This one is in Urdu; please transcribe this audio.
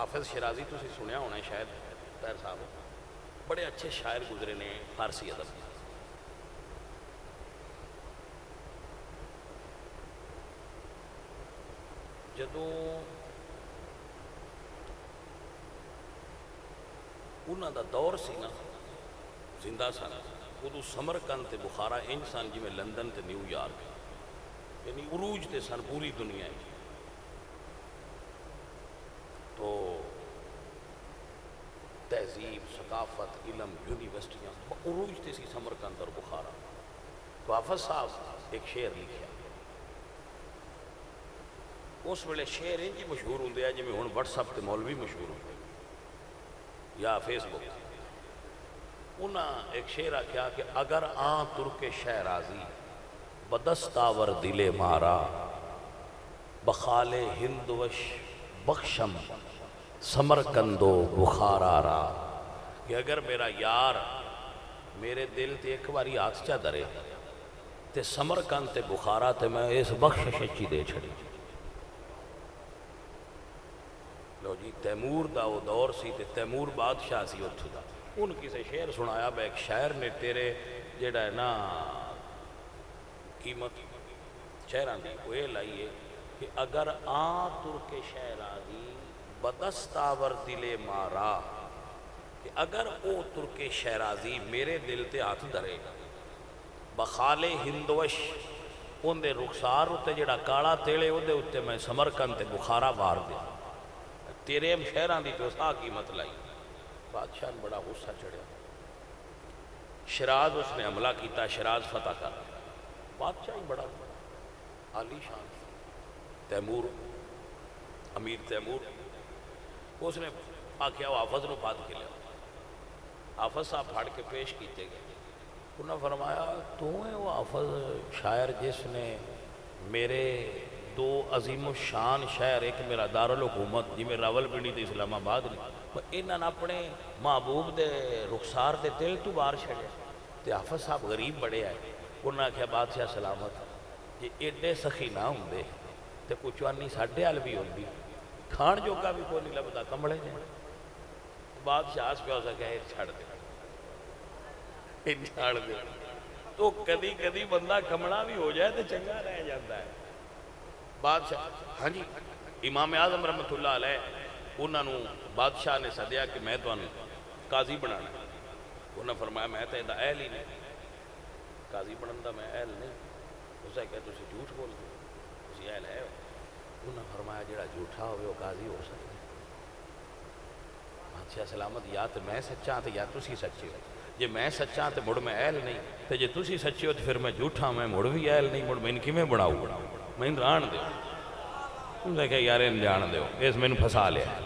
حافظ شیرازی تسی سنیا ہونا ہے شاید طاہر صاحب، بڑے اچھے شاعر گزرے نے فارسی ادب۔ جدوں انہاں دا دور سی نا زندہ سن، ادو سمرقند تے بخارا انج سن جی میں لندن تے نیو یارک، یعنی عروج تے سن پوری دنیا ہے۔ تو تہذیب، ثقافت، علم، یونیورسٹیاں عروج تے سی سمرقند اور بخارا۔ تو حافظ صاحب ایک شعر لکھیا، اس ویلے شعر انج مشہور ہوندے ہیں جی میں ہن واٹس ایپ تے مولوی مشہور ہوندے یا فیس بک۔ انہاں ایک شعر آکھیا کہ اگر آن ترک شہرازی بدستاور دل مارا، بخال ہندوش بخشم سمرقندو بخارا را، کہ اگر میرا یار میرے دل تے ایک باری ہاتھ چا درے تے سمرقند تے بخارا تے میں اس بخشش چی دے چھڑی۔ لو جی تیمور دا وہ دور سی تے تیمور بادشاہ سی اتھو دا، ان کسے شعر سنایا بے ایک شاعر نے تیرے جیڑا ہے نا قیمت شعران دی وہ یہ لائیے کہ اگر آن ترک شہرازی بدستاور دل مارا، کہ اگر او ترک شہرازی میرے دل تے ہاتھ درے، بخال ہندوش ان دے رخسار اتے جڑا کالا تیلے او دے اتے میں سمرقند تے بخارا وار دے، تیرے ہم شہران دی تو سا قیمت لائی۔ بادشاہ نے بڑا غصہ چڑھیا، شیراز اس نے حملہ کیتا، شیراز فتح کر، بادشاہ ہی بڑا عالی شان تیمور، امیر تیمور، اس نے آکھیا وہ حافظ نو بات کے لیا، حافظ صاحب پھاڑ کے پیش کیتے گئے، انہوں نے فرمایا تو ہے وہ حافظ شاعر جس نے میرے دو عظیم الشان شہر، ایک میرا دارالحکومت جی میں راول پنڈی تے اسلام آباد نے، انہاں نے اپنے محبوب دے رخسار دے دل تو بار چھڑے، تے حافظ صاحب غریب بڑے آئے، انہوں نے کہا بادشاہ سلامت، یہ ایڈے سخی نہ ہوں دے تے پچھوانی ساڑھے حال بھی ہوندی، کھان جو کا بھی کوئی نہیں لبدا کمڑے نے۔ بادشاہ آس پہ ہو سکے چھڑ دے، چھڑ دے، تو کدی کدی بندہ کمڑا بھی ہو جائے تو چنگا رہ جاتا ہے۔ بادشاہ ہاں جی امام اعظم رحمت اللہ علیہ انہوں نے بادشاہ نے سدیا کہ میں تو قاضی بنانا، انہوں نے فرمایا میں تو یہ اہل ہی نہیں، قاضی بنن دا میں اہل نہیں۔ اس نے کہا تسی جھوٹ بول دو، تسی اہل ہے، انہوں نے فرمایا جڑا جھوٹا ہوئے وہ قاضی ہو سکتا ہے۔ بادشاہ سلامت یا تو میں سچا ہاں تو یا تسی سچے ہو، جے میں سچا ہاں تو مڑ میں اہل نہیں، تو جے تسی سچے ہو تو پھر میں جھوٹا میں مڑ بھی اہل نہیں، مڑ میں ان کی میں بڑھاؤں، میں ان ران دے، انہوں نے کہا یار ان جان دے اس میں ان پھسا لیا۔